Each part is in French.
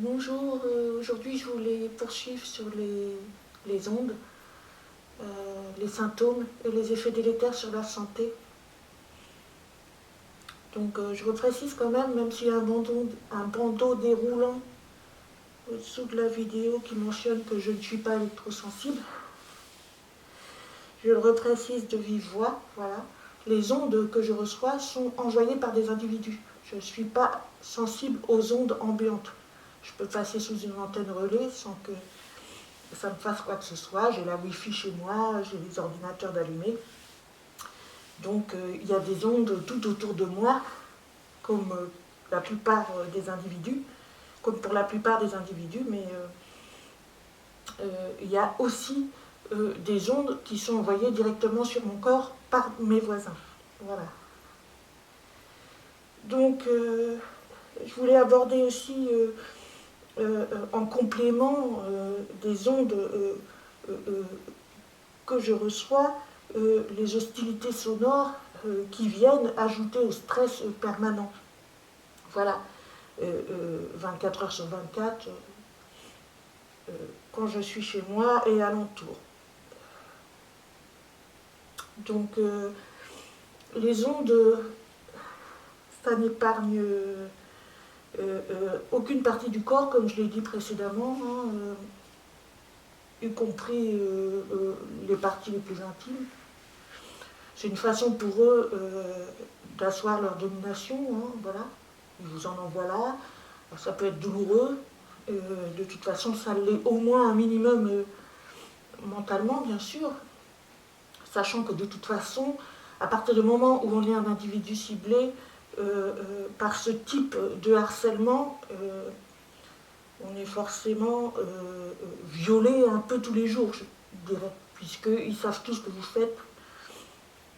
Bonjour, aujourd'hui je voulais poursuivre sur les ondes, les symptômes et les effets délétères sur la santé. Donc je reprécise quand même s'il y a un bandeau déroulant au-dessous de la vidéo qui mentionne que je ne suis pas électrosensible, je le reprécise de vive voix, voilà. Les ondes que je reçois sont envoyées par des individus. Je ne suis pas sensible aux ondes ambiantes. Je peux passer sous une antenne relais sans que ça me fasse quoi que ce soit. J'ai la Wi-Fi chez moi, j'ai les ordinateurs d'allumés. Donc il y a des ondes tout autour de moi, comme la plupart des individus, comme pour la plupart des individus, mais il y a aussi des ondes qui sont envoyées directement sur mon corps par mes voisins. Voilà. Donc je voulais aborder aussi en complément des ondes que je reçois, les hostilités sonores qui viennent ajouter au stress permanent. Voilà, 24 heures sur 24, quand je suis chez moi et alentour. Donc, les ondes, ça n'épargne aucune partie du corps, comme je l'ai dit précédemment, hein, y compris les parties les plus intimes. C'est une façon pour eux d'asseoir leur domination, hein, voilà. Ils vous en envoient là. Alors, ça peut être douloureux. De toute façon, ça l'est au moins un minimum mentalement, bien sûr. Sachant que de toute façon, à partir du moment où on est un individu ciblé par ce type de harcèlement, on est forcément violé un peu tous les jours, je dirais, puisqu'ils savent tout ce que vous faites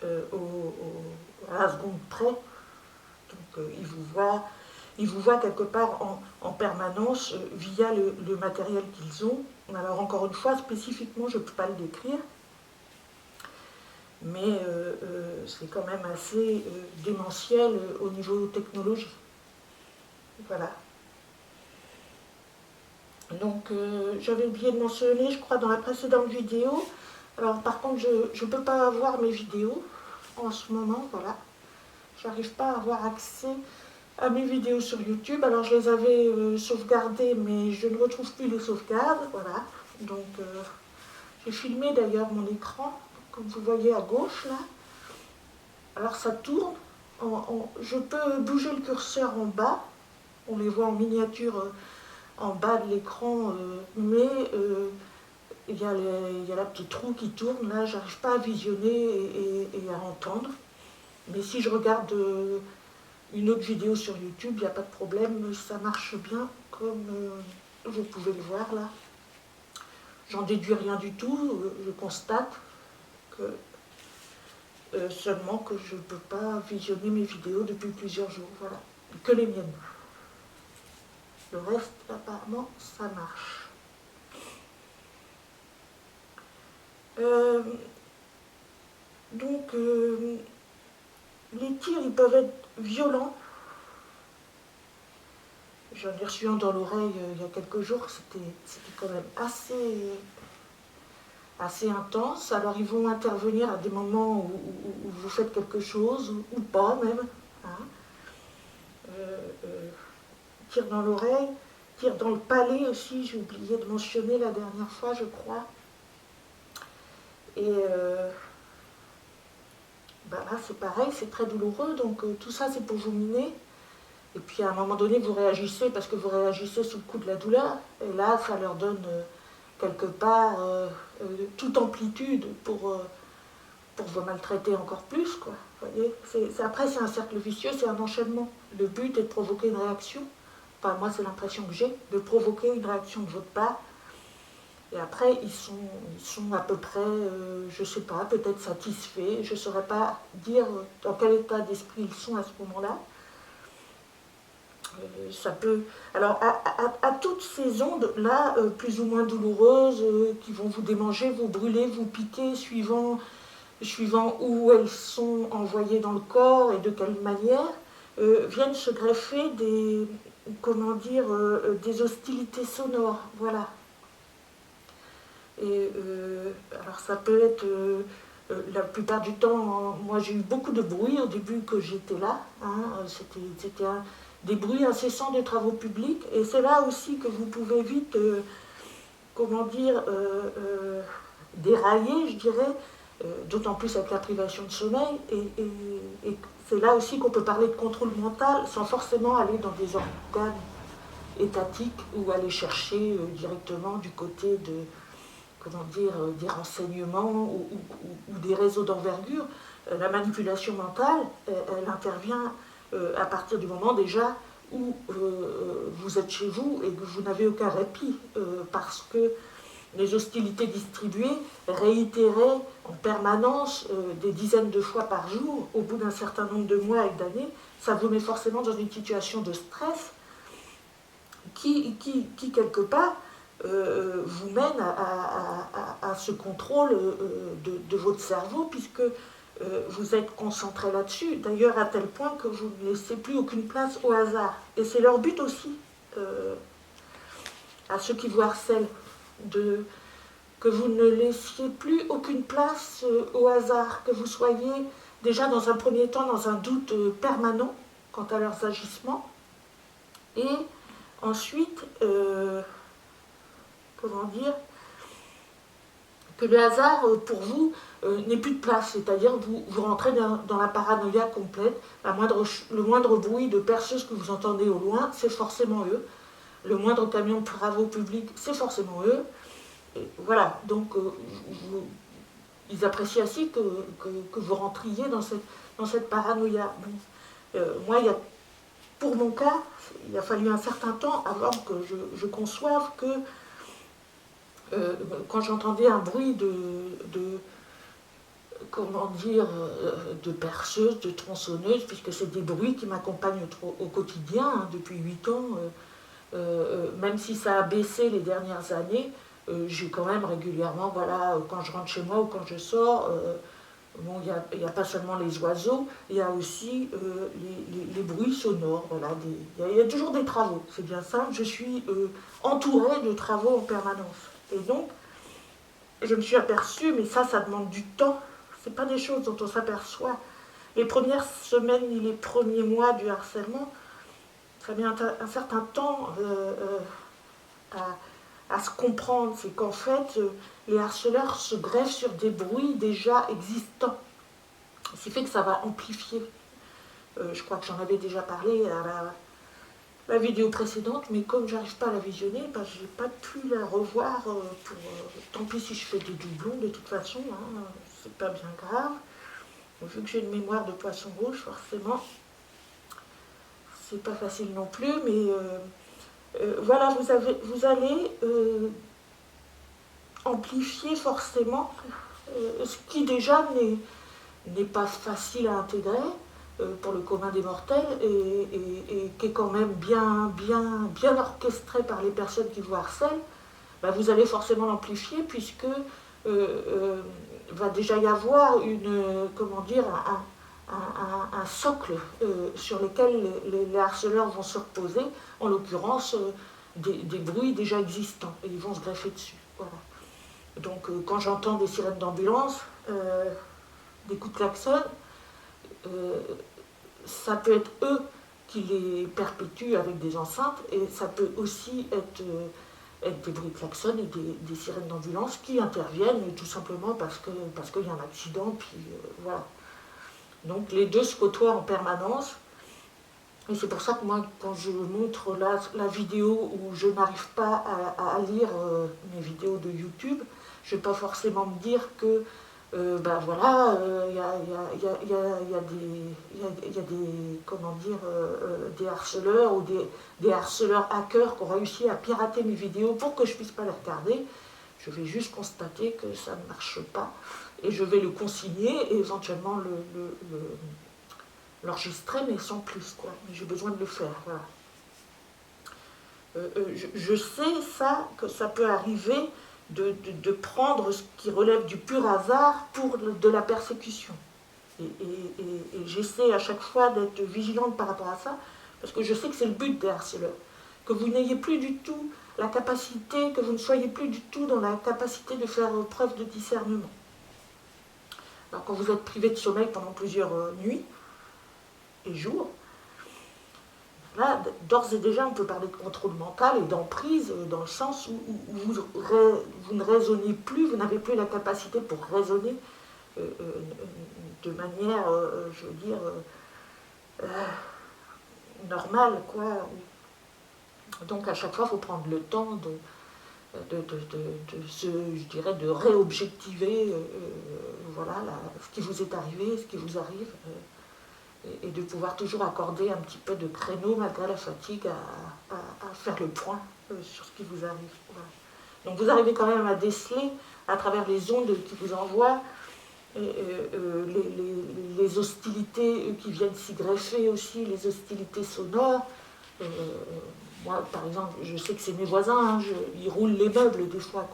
à la seconde près. Donc ils vous voient quelque part en permanence via le matériel qu'ils ont. Alors encore une fois, spécifiquement, je ne peux pas le décrire, mais c'est quand même assez démentiel au niveau technologie. Voilà. Donc j'avais oublié de mentionner, je crois, dans la précédente vidéo. Alors par contre, je ne peux pas voir mes vidéos en ce moment, voilà. J'arrive pas à avoir accès à mes vidéos sur YouTube. Alors je les avais sauvegardées, mais je ne retrouve plus les sauvegardes, voilà. Donc j'ai filmé d'ailleurs mon écran, comme vous voyez à gauche là. Alors ça tourne, je peux bouger le curseur en bas, on les voit en miniature en bas de l'écran, mais il y a la petite roue qui tourne, là j'arrive pas à visionner et à entendre. Mais si je regarde une autre vidéo sur YouTube, il n'y a pas de problème, ça marche bien comme vous pouvez le voir là. J'en déduis rien du tout, je constate que seulement que je ne peux pas visionner mes vidéos depuis plusieurs jours, voilà, que les miennes. Le reste, apparemment, ça marche. Donc, les tirs, ils peuvent être violents. J'en ai reçu un dans l'oreille il y a quelques jours, c'était quand même assez intense. Alors ils vont intervenir à des moments où vous faites quelque chose, ou pas même. Hein. Tir dans l'oreille, tir dans le palais aussi, j'ai oublié de mentionner la dernière fois, je crois. Et là c'est pareil, c'est très douloureux, donc tout ça c'est pour vous miner. Et puis à un moment donné, vous réagissez parce que vous réagissez sous le coup de la douleur. Et là, ça leur donne quelque part toute amplitude pour vous maltraiter encore plus, quoi. Vous voyez, après, c'est un cercle vicieux, c'est un enchaînement. Le but est de provoquer une réaction. Enfin, moi, c'est l'impression que j'ai, de provoquer une réaction de votre part. Et après, ils sont à peu près, je ne sais pas, peut-être satisfaits. Je ne saurais pas dire dans quel état d'esprit ils sont à ce moment-là. Ça peut. Alors, à toutes ces ondes-là, plus ou moins douloureuses, qui vont vous démanger, vous brûler, vous piquer, suivant où elles sont envoyées dans le corps et de quelle manière, viennent se greffer comment dire, des hostilités sonores, voilà. Et alors ça peut être, la plupart du temps, moi j'ai eu beaucoup de bruit au début que j'étais là, hein, c'était des bruits incessants des travaux publics, et c'est là aussi que vous pouvez vite, comment dire, dérailler, je dirais, d'autant plus avec la privation de sommeil, et c'est là aussi qu'on peut parler de contrôle mental sans forcément aller dans des organes étatiques ou aller chercher directement du côté de, comment dire, des renseignements ou des réseaux d'envergure. La manipulation mentale, elle intervient à partir du moment déjà où vous êtes chez vous et que vous n'avez aucun répit, parce que les hostilités distribuées, réitérées en permanence des dizaines de fois par jour, au bout d'un certain nombre de mois et d'années, ça vous met forcément dans une situation de stress qui quelque part, vous mène à ce contrôle de votre cerveau, puisque vous êtes concentré là-dessus, d'ailleurs à tel point que vous ne laissez plus aucune place au hasard. Et c'est leur but aussi, à ceux qui vous harcèlent, que vous ne laissiez plus aucune place au hasard, que vous soyez déjà dans un premier temps dans un doute permanent quant à leurs agissements, et ensuite, comment dire, que le hasard pour vous n'ait plus de place, c'est-à-dire vous rentrez dans la paranoïa complète. Le moindre bruit de perceuse que vous entendez au loin, c'est forcément eux. Le moindre camion de travaux publics, c'est forcément eux. Et voilà, donc ils apprécient assez que vous rentriez dans cette paranoïa. Bon, moi, pour mon cas, il a fallu un certain temps avant que je conçoive que quand j'entendais un bruit comment dire, de perceuse, de tronçonneuse, puisque c'est des bruits qui m'accompagnent au quotidien, hein, depuis 8 ans, même si ça a baissé les dernières années, j'ai quand même régulièrement, voilà, quand je rentre chez moi ou quand je sors, bon, il n'y a pas seulement les oiseaux, il y a aussi les bruits sonores, voilà, il y a toujours des travaux, c'est bien simple, je suis entourée de travaux en permanence. Et donc, je me suis aperçue, mais ça demande du temps, c'est pas des choses dont on s'aperçoit. Les premières semaines et les premiers mois du harcèlement, ça met un certain temps à se comprendre. C'est qu'en fait, les harceleurs se greffent sur des bruits déjà existants. Ce qui fait que ça va amplifier. Je crois que j'en avais déjà parlé à la vidéo précédente, mais comme j'arrive pas à la visionner, ben, j'ai pas pu la revoir tant pis si je fais des doublons, de toute façon, hein, c'est pas bien grave. Vu que j'ai une mémoire de poisson rouge, forcément, c'est pas facile non plus, mais voilà, vous allez amplifier forcément ce qui déjà n'est pas facile à intégrer pour le commun des mortels et qui est quand même bien orchestré par les personnes qui vous harcèlent. Ben, vous allez forcément l'amplifier puisque va déjà y avoir comment dire, un socle sur lequel les harceleurs vont se reposer, en l'occurrence des bruits déjà existants, et ils vont se greffer dessus. Voilà. Donc quand j'entends des sirènes d'ambulance, des coups de klaxon, ça peut être eux qui les perpétuent avec des enceintes, et ça peut aussi être des bruits de klaxon et des sirènes d'ambulance qui interviennent tout simplement parce qu'il y a un accident, puis voilà. Donc les deux se côtoient en permanence. Et c'est pour ça que moi, quand je montre la vidéo où je n'arrive pas à lire mes vidéos de YouTube, je ne vais pas forcément me dire que ben voilà, il y a des, comment dire, des harceleurs ou des harceleurs hackers qui ont réussi à pirater mes vidéos pour que je ne puisse pas les regarder. Je vais juste constater que ça ne marche pas et je vais le consigner et éventuellement l'enregistrer, mais sans plus, quoi. J'ai besoin de le faire, voilà. Je sais ça, que ça peut arriver de prendre ce qui relève du pur hasard pour de la persécution. Et j'essaie à chaque fois d'être vigilante par rapport à ça parce que je sais que c'est le but des harceleurs, que vous n'ayez plus du tout la capacité, que vous ne soyez plus du tout dans la capacité de faire preuve de discernement. Alors quand vous êtes privé de sommeil pendant plusieurs nuits et jours, là, d'ores et déjà, on peut parler de contrôle mental et d'emprise, dans le sens où vous ne raisonnez plus, vous n'avez plus la capacité pour raisonner de manière, je veux dire, normale, quoi. Donc à chaque fois, il faut prendre le temps je dirais, de réobjectiver voilà, ce qui vous est arrivé, ce qui vous arrive, et de pouvoir toujours accorder un petit peu de créneau malgré la fatigue à faire le point sur ce qui vous arrive. Voilà. Donc vous arrivez quand même à déceler à travers les ondes qui vous envoient les hostilités qui viennent s'y greffer aussi, les hostilités sonores. Moi, par exemple, je sais que c'est mes voisins, hein, ils roulent les meubles des fois.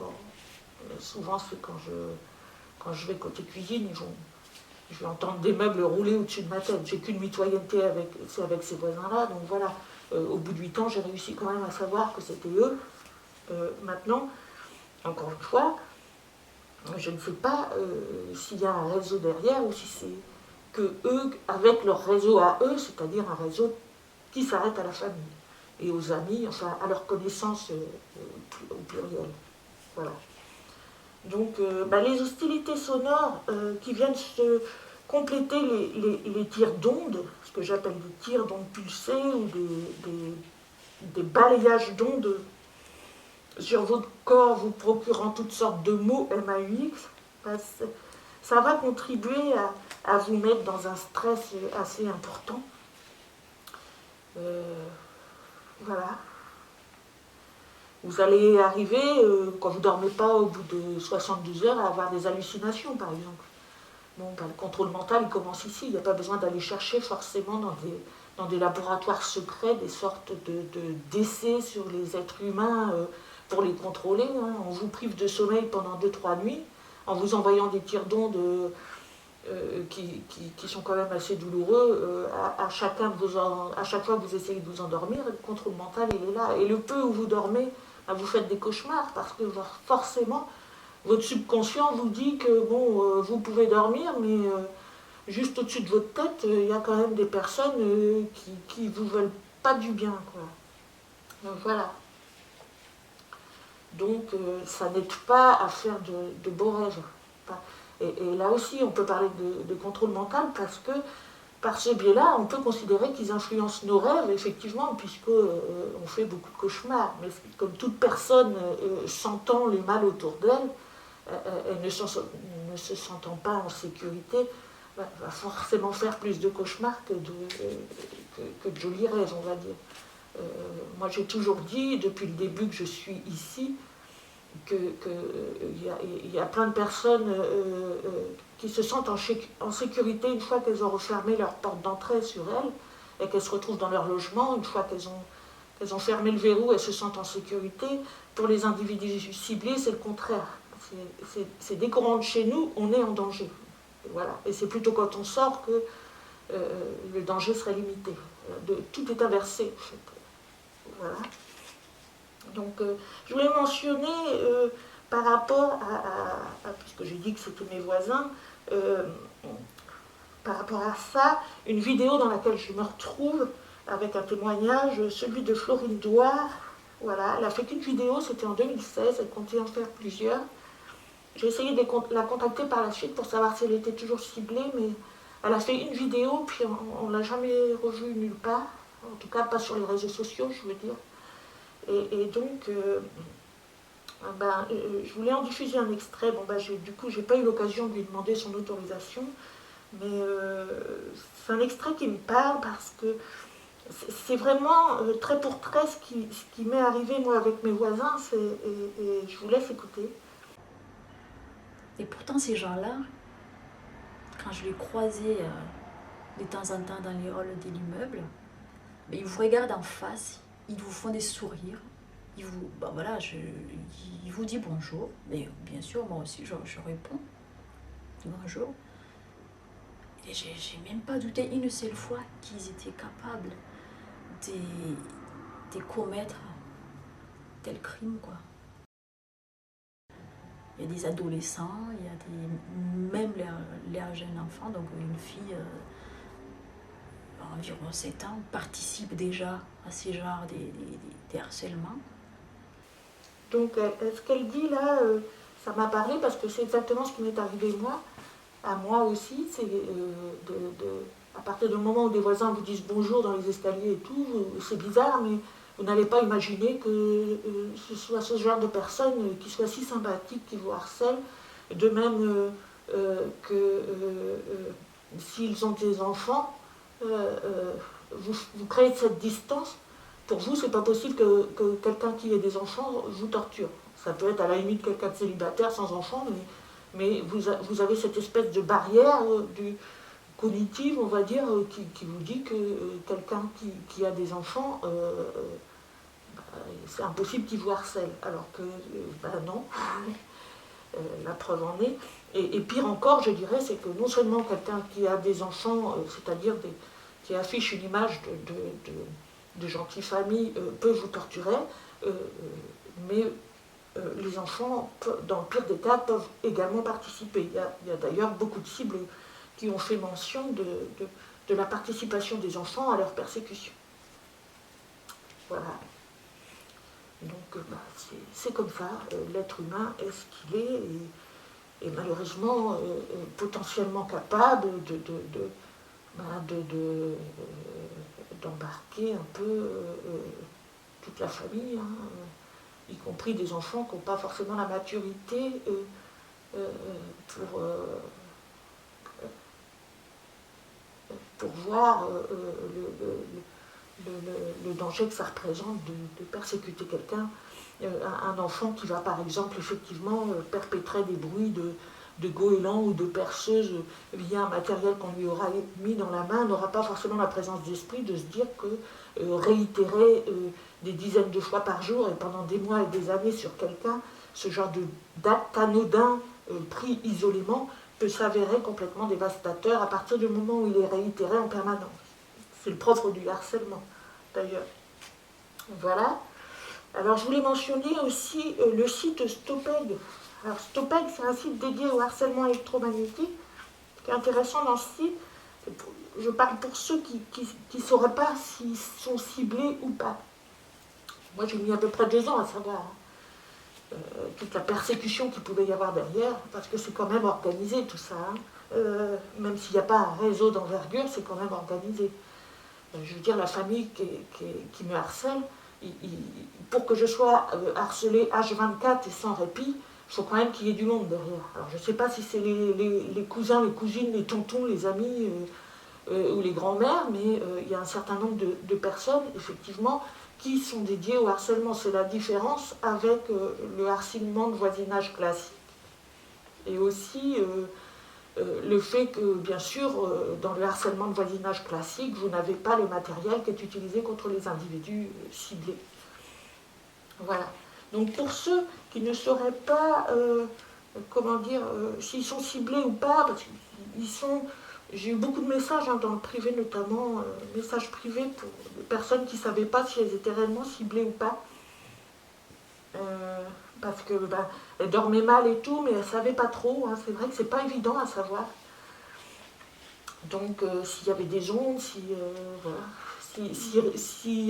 Souvent, c'est quand je vais côté cuisine, je vais entendre des meubles rouler au-dessus de ma tête. J'ai qu'une mitoyenneté avec ces voisins-là. Donc voilà, au bout de 8 ans, j'ai réussi quand même à savoir que c'était eux. Maintenant, encore une fois, je ne sais pas s'il y a un réseau derrière ou si c'est que eux, avec leur réseau à eux, c'est-à-dire un réseau qui s'arrête à la famille et aux amis, enfin à leur connaissance au pluriel. Voilà. Donc les hostilités sonores qui viennent se compléter les tirs d'ondes, ce que j'appelle des tirs d'ondes pulsées ou des balayages d'ondes sur votre corps vous procurant toutes sortes de maux MAUX, ça va contribuer à vous mettre dans un stress assez important. Voilà. Vous allez arriver, quand vous ne dormez pas au bout de 72 heures, à avoir des hallucinations, par exemple. Bon, le contrôle mental, il commence ici. Il n'y a pas besoin d'aller chercher forcément dans des laboratoires secrets des sortes d'essais sur les êtres humains pour les contrôler. Hein. On vous prive de sommeil pendant 2-3 nuits en vous envoyant des tirs d'ondes qui sont quand même assez douloureux. À chaque fois que vous essayez de vous endormir, le contrôle mental, il est là. Et le peu où vous dormez, vous faites des cauchemars parce que forcément, votre subconscient vous dit que bon, vous pouvez dormir, mais juste au-dessus de votre tête, il y a quand même des personnes qui ne vous veulent pas du bien, quoi. Donc voilà. Donc ça n'aide pas à faire de beaux rêves. Et là aussi, on peut parler de contrôle mental parce que par ce biais-là, on peut considérer qu'ils influencent nos rêves, effectivement, puisqu'on fait beaucoup de cauchemars. Mais comme toute personne sentant le mal autour d'elle, elle ne se sentant pas en sécurité, va forcément faire plus de cauchemars que de jolis rêves, on va dire. Moi, j'ai toujours dit, depuis le début que je suis ici, qu'il y a plein de personnes qui se sentent en sécurité une fois qu'elles ont refermé leur porte d'entrée sur elles et qu'elles se retrouvent dans leur logement. Une fois qu'elles ont fermé le verrou, elles se sentent en sécurité. Pour les individus ciblés, c'est le contraire. C'est dès qu'on rentre chez nous, on est en danger. Et voilà. Et c'est plutôt quand on sort que le danger serait limité. Tout est inversé, en fait. Voilà. Donc, je voulais mentionner par rapport puisque j'ai dit que c'était mes voisins, par rapport à ça, une vidéo dans laquelle je me retrouve avec un témoignage, celui de Florine Douard. Voilà, elle a fait qu'une vidéo, c'était en 2016, elle comptait en faire plusieurs. J'ai essayé de la contacter par la suite pour savoir si elle était toujours ciblée, mais elle a fait une vidéo, puis on ne l'a jamais revue nulle part, en tout cas pas sur les réseaux sociaux, je veux dire. Et donc, je voulais en diffuser un extrait. Bon, du coup, j'ai pas eu l'occasion de lui demander son autorisation, mais c'est un extrait qui me parle parce que c'est vraiment trait pour trait ce qui m'est arrivé, moi, avec mes voisins, et je vous laisse écouter. Et pourtant, ces gens-là, quand je les croisais de temps en temps dans les halls de l'immeuble, ils vous regardent en face, ils vous font des sourires, ils vous disent bonjour, mais bien sûr, moi aussi, je réponds bonjour. Et j'ai même pas douté une seule fois qu'ils étaient capables de commettre tel crime, quoi. Il y a des adolescents, il y a même les jeunes enfants, donc une fille environ 7 ans participe déjà à ces genres de harcèlements. Donc, ce qu'elle dit là, ça m'a parlé parce que c'est exactement ce qui m'est arrivé moi, à moi aussi. C'est à partir du moment où des voisins vous disent bonjour dans les escaliers et tout, c'est bizarre, mais vous n'allez pas imaginer que ce soit ce genre de personnes qui soient si sympathiques, qui vous harcèlent. De même que s'ils ont des enfants, vous créez cette distance. Pour vous, c'est pas possible que quelqu'un qui ait des enfants vous torture. Ça peut être à la limite quelqu'un de célibataire sans enfants, mais vous avez cette espèce de barrière cognitive, on va dire, qui vous dit que quelqu'un qui a des enfants, c'est impossible qu'il vous harcèle. Alors que, non, la preuve en est. Et pire encore, je dirais, c'est que non seulement quelqu'un qui a des enfants, c'est-à-dire qui affiche une image de gentille famille, peut vous torturer, mais les enfants, dans le pire des cas, peuvent également participer. Il y a d'ailleurs beaucoup de cibles qui ont fait mention de la participation des enfants à leur persécution. Voilà. Donc, c'est comme ça, l'être humain est ce qu'il est, et malheureusement potentiellement capable d'embarquer un peu toute la famille, y compris des enfants qui n'ont pas forcément la maturité pour voir le danger que ça représente de persécuter quelqu'un. Un enfant qui va par exemple effectivement perpétrer des bruits de goéland ou de perceuse via un matériel qu'on lui aura mis dans la main n'aura pas forcément la présence d'esprit de se dire que réitérer des dizaines de fois par jour et pendant des mois et des années sur quelqu'un, ce genre d'acte anodin pris isolément peut s'avérer complètement dévastateur à partir du moment où il est réitéré en permanence. C'est le propre du harcèlement, d'ailleurs. Voilà. Alors, je voulais mentionner aussi le site Stopeg. Alors, Stopeg, c'est un site dédié au harcèlement électromagnétique. Ce qui est intéressant dans ce site, je parle pour ceux qui ne sauraient pas s'ils sont ciblés ou pas. Moi, j'ai mis à peu près 2 ans à savoir toute la persécution qu'il pouvait y avoir derrière, parce que c'est quand même organisé tout ça. Même s'il n'y a pas un réseau d'envergure, c'est quand même organisé. Je veux dire, la famille qui me harcèle, pour que je sois harcelée H24 et sans répit, il faut quand même qu'il y ait du monde derrière. Alors je ne sais pas si c'est les cousins, les cousines, les tontons, les amis ou les grands-mères, mais il y a un certain nombre de personnes, effectivement, qui sont dédiées au harcèlement. C'est la différence avec le harcèlement de voisinage classique. Et aussi le fait que, bien sûr, dans le harcèlement de voisinage classique, vous n'avez pas le matériel qui est utilisé contre les individus ciblés. Voilà. Donc pour ceux qui ne sauraient pas, s'ils sont ciblés ou pas, parce qu'ils sont... J'ai eu beaucoup de messages dans le privé, notamment messages privés pour des personnes qui ne savaient pas si elles étaient réellement ciblées ou pas. Parce que elles dormaient mal et tout, mais elles ne savaient pas trop. C'est vrai que c'est pas évident à savoir. Donc s'il y avait des ondes, si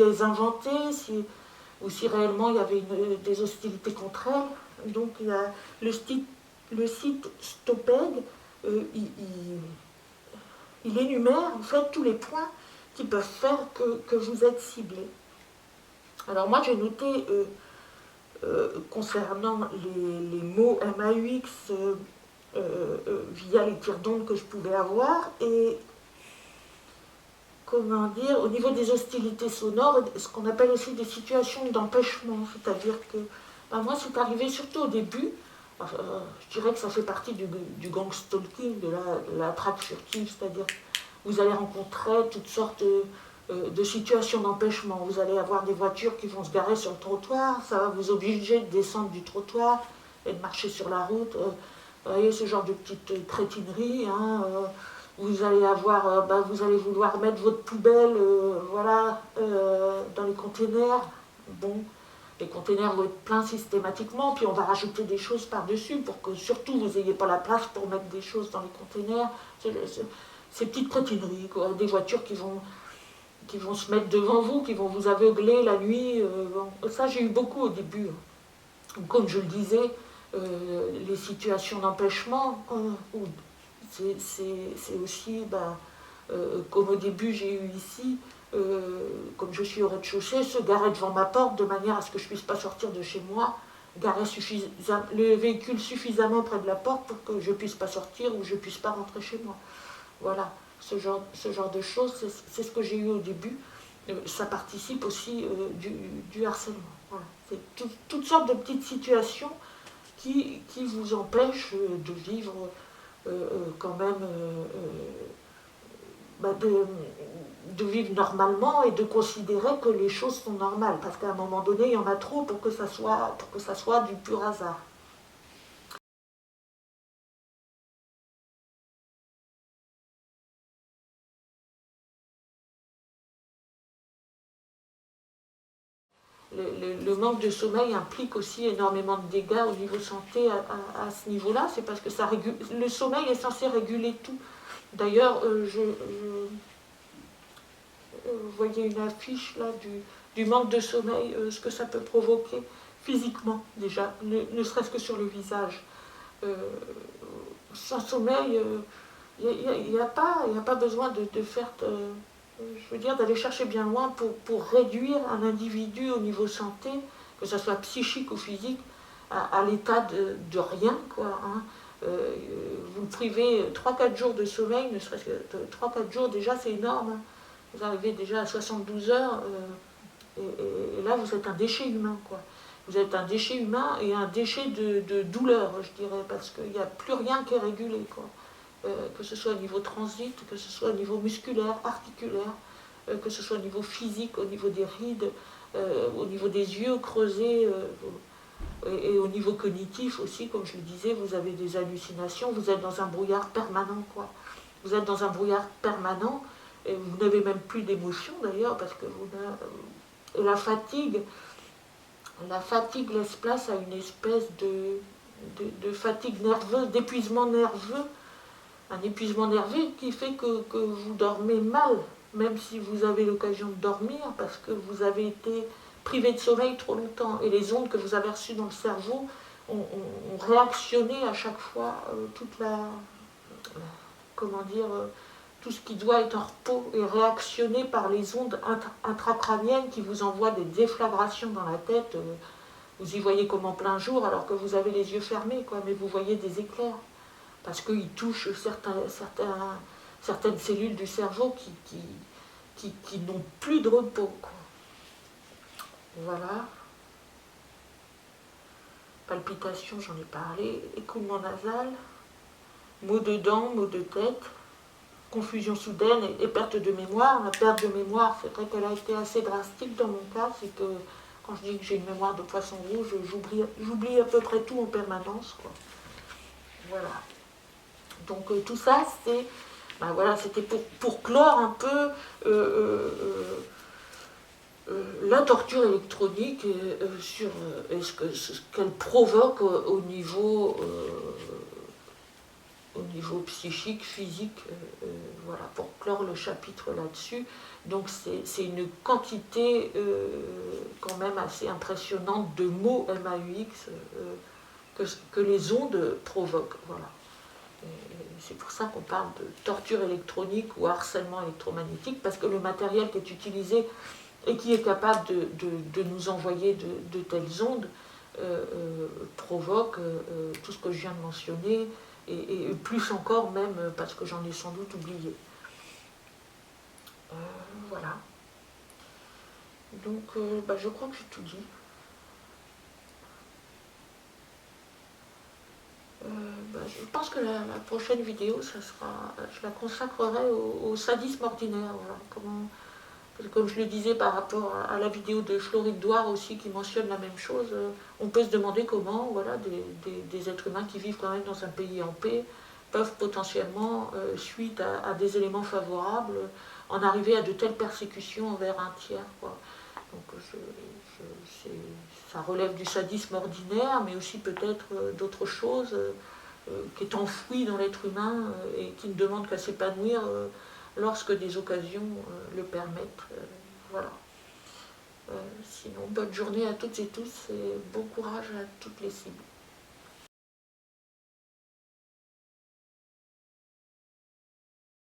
elles inventaient, ou si réellement il y avait des hostilités contre elles. Donc il y a le site Stopeg, il énumère en fait tous les points qui peuvent faire que vous êtes ciblé. Alors moi j'ai noté concernant les mots MAUX via les tirs d'onde que je pouvais avoir, et comment dire, au niveau des hostilités sonores, ce qu'on appelle aussi des situations d'empêchement, c'est-à-dire que moi c'est arrivé surtout au début, je dirais que ça fait partie du gang stalking, de la traque furtive, c'est-à-dire que vous allez rencontrer toutes sortes de situations d'empêchement. Vous allez avoir des voitures qui vont se garer sur le trottoir, ça va vous obliger de descendre du trottoir et de marcher sur la route. Vous voyez, ce genre de petite crétinerie, vous allez avoir, vous allez vouloir mettre votre poubelle voilà, dans les containers. Bon, les containers vont être pleins systématiquement, puis on va rajouter des choses par-dessus pour que surtout vous n'ayez pas la place pour mettre des choses dans les containers. Ces petites crétineries, quoi. Des voitures qui vont se mettre devant vous, qui vont vous aveugler la nuit. Bon. Ça, j'ai eu beaucoup au début. Comme je le disais, les situations d'empêchement, c'est aussi, comme au début j'ai eu ici, comme je suis au rez-de-chaussée, se garer devant ma porte de manière à ce que je ne puisse pas sortir de chez moi, garer le véhicule suffisamment près de la porte pour que je ne puisse pas sortir ou je ne puisse pas rentrer chez moi. Voilà, ce genre de choses, c'est ce que j'ai eu au début. Ça participe aussi du harcèlement. Voilà. C'est toutes sortes de petites situations qui vous empêchent de vivre quand même, de vivre normalement et de considérer que les choses sont normales. Parce qu'à un moment donné, il y en a trop pour que ça soit du pur hasard. Le manque de sommeil implique aussi énormément de dégâts au niveau santé à ce niveau-là. C'est parce que le sommeil est censé réguler tout. D'ailleurs, vous voyez une affiche là du manque de sommeil, ce que ça peut provoquer physiquement déjà, ne serait-ce que sur le visage. Sans sommeil, il n'y a pas besoin de faire... je veux dire, d'aller chercher bien loin pour réduire un individu au niveau santé, que ce soit psychique ou physique, à l'état de rien, quoi. Hein. Vous le privez 3-4 jours de sommeil, ne serait-ce que 3-4 jours, déjà c'est énorme. Hein. Vous arrivez déjà à 72 heures, et là vous êtes un déchet humain, quoi. Vous êtes un déchet humain et un déchet de douleur, je dirais, parce qu'il n'y a plus rien qui est régulé, quoi. Que ce soit au niveau transit, que ce soit au niveau musculaire, articulaire, que ce soit au niveau physique, au niveau des rides, au niveau des yeux creusés, et au niveau cognitif aussi, comme je le disais, vous avez des hallucinations, vous êtes dans un brouillard permanent, quoi. Vous êtes dans un brouillard permanent, et vous n'avez même plus d'émotion d'ailleurs, parce que et la fatigue laisse place à une espèce de fatigue nerveuse, d'épuisement nerveux, un épuisement nerveux qui fait que vous dormez mal, même si vous avez l'occasion de dormir, parce que vous avez été privé de sommeil trop longtemps. Et les ondes que vous avez reçues dans le cerveau ont réactionné à chaque fois tout ce qui doit être en repos est réactionné par les ondes intracrâniennes qui vous envoient des déflagrations dans la tête. Vous y voyez comme en plein jour alors que vous avez les yeux fermés, quoi, mais vous voyez des éclairs. Parce qu'ils touchent certaines cellules du cerveau qui n'ont plus de repos, quoi. Voilà. Palpitations, j'en ai parlé. Écoulement nasal. Maux de dents, maux de tête. Confusion soudaine et perte de mémoire. La perte de mémoire, c'est vrai qu'elle a été assez drastique dans mon cas. C'est que quand je dis que j'ai une mémoire de poisson rouge, j'oublie à peu près tout en permanence, quoi. Voilà. Donc tout ça, c'était pour clore un peu la torture électronique sur ce qu'elle provoque au niveau psychique, physique, voilà, pour clore le chapitre là-dessus. Donc c'est une quantité quand même assez impressionnante de mots MAUX que les ondes provoquent, voilà. C'est pour ça qu'on parle de torture électronique ou harcèlement électromagnétique, parce que le matériel qui est utilisé et qui est capable de nous envoyer de telles ondes provoque tout ce que je viens de mentionner, et plus encore même, parce que j'en ai sans doute oublié. Voilà. Donc, je crois que j'ai tout dit. Je pense que la prochaine vidéo, je la consacrerai au sadisme ordinaire. Voilà, comme je le disais par rapport à la vidéo de Floride Douard aussi qui mentionne la même chose, on peut se demander comment, voilà, des êtres humains qui vivent quand même dans un pays en paix peuvent potentiellement, suite à des éléments favorables, en arriver à de telles persécutions envers un tiers, quoi. Donc ça relève du sadisme ordinaire, mais aussi peut-être d'autres choses qui est enfoui dans l'être humain et qui ne demande qu'à s'épanouir lorsque des occasions le permettent. Voilà. Sinon, bonne journée à toutes et tous et bon courage à toutes les cibles.